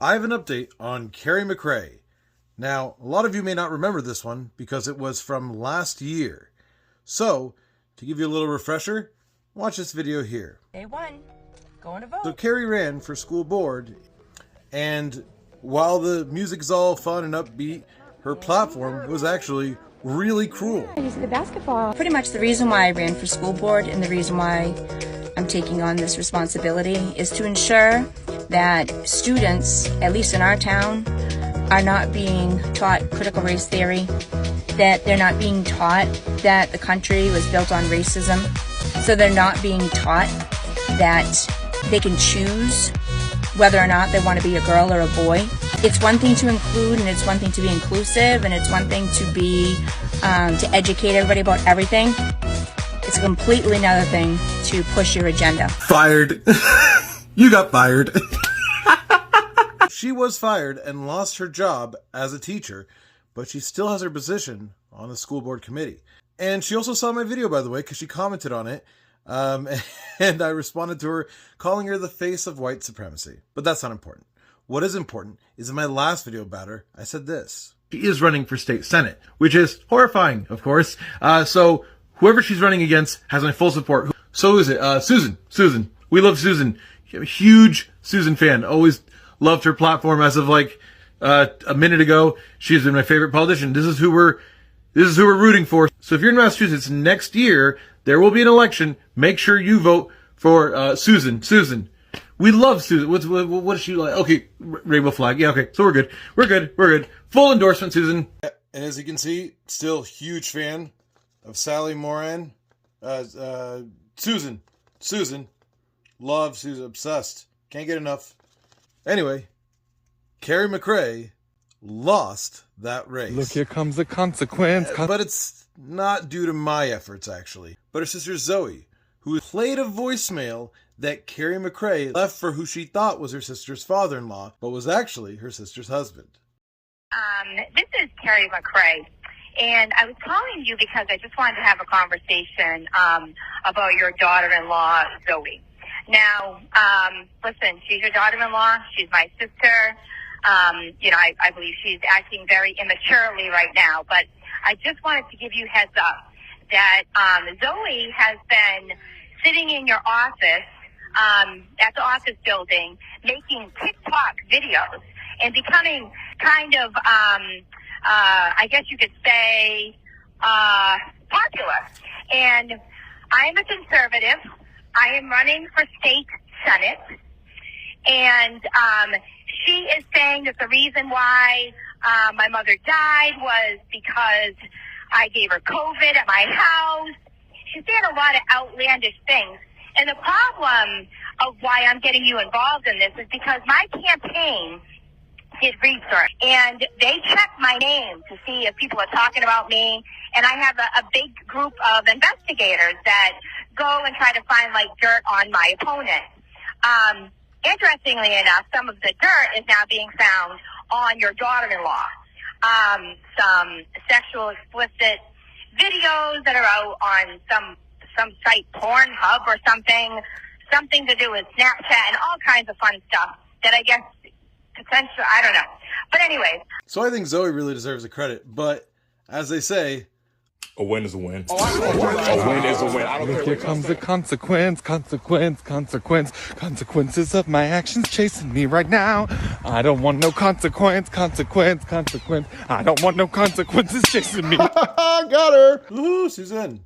I have an update on Kari McRae. Now, a lot of you may not remember this one because it was from last year. So, to give you a little refresher, watch this video here. Day one, going to vote. So Kari ran for school board, and while the music's all fun and upbeat, her platform was actually really cruel. You see the basketball. Pretty much the reason why I ran for school board and the reason why I'm taking on this responsibility is to ensure that students, at least in our town, are not being taught critical race theory, that they're not being taught that the country was built on racism, so they're not being taught that they can choose whether or not they want to be a girl or a boy. It's one thing to include, and it's one thing to be inclusive, and it's one thing to be to educate everybody about everything. It's completely another thing to push your agenda. Fired. You got fired. She was fired and lost her job as a teacher, but she still has her position on the school board committee. And she also saw my video, by the way, because she commented on it. And I responded to her, calling her the face of white supremacy. But that's not important. What is important is in my last video about her, I said this. She is running for state senate, which is horrifying, of course. So whoever she's running against has my full support. So who is it? Susan. We love Susan. I'm a huge Susan fan. Always loved her platform as of like a minute ago. She's been my favorite politician. This is who we're rooting for. So if you're in Massachusetts next year, there will be an election. Make sure you vote for Susan. Susan. We love Susan. What is she like? Okay, rainbow flag. Yeah, okay. So we're good. We're good. Full endorsement, Susan. And as you can see, still huge fan of Sally Marin. Susan. Love Susan. Obsessed. Can't get enough. Anyway, Kari McRae lost that race. Look, here comes the consequence. But it's not due to my efforts, actually. But her sister Zoe, who played a voicemail that Kari McRae left for who she thought was her sister's father-in-law, but was actually her sister's husband. This is Kari McRae, and I was calling you because I just wanted to have a conversation about your daughter-in-law, Zoe. Now, listen, she's your daughter-in-law. She's my sister. I believe she's acting very immaturely right now, but I just wanted to give you heads up that Zoe has been sitting in your office, at the office building, making TikTok videos and becoming kind of, I guess you could say, popular. And I am a conservative. I am running for state senate, and she is saying that the reason why my mother died was because I gave her COVID at my house. She's saying a lot of outlandish things. And the problem of why I'm getting you involved in this is because my campaign did research, and they checked my name to see if people are talking about me. And I have a big group of investigators that go and try to find like dirt on my opponent. Interestingly enough, some of the dirt is now being found on your daughter-in-law. Some sexual explicit videos that are out on some site, Pornhub or something to do with Snapchat and all kinds of fun stuff that I guess potentially, I don't know. But anyways. So I think Zoe really deserves the credit, but as they say, a win is a win. A win is a win. I don't care. Here comes the consequence. Consequences of my actions chasing me right now. I don't want no consequence. I don't want no consequences chasing me. Got her. Ooh, Suzanne.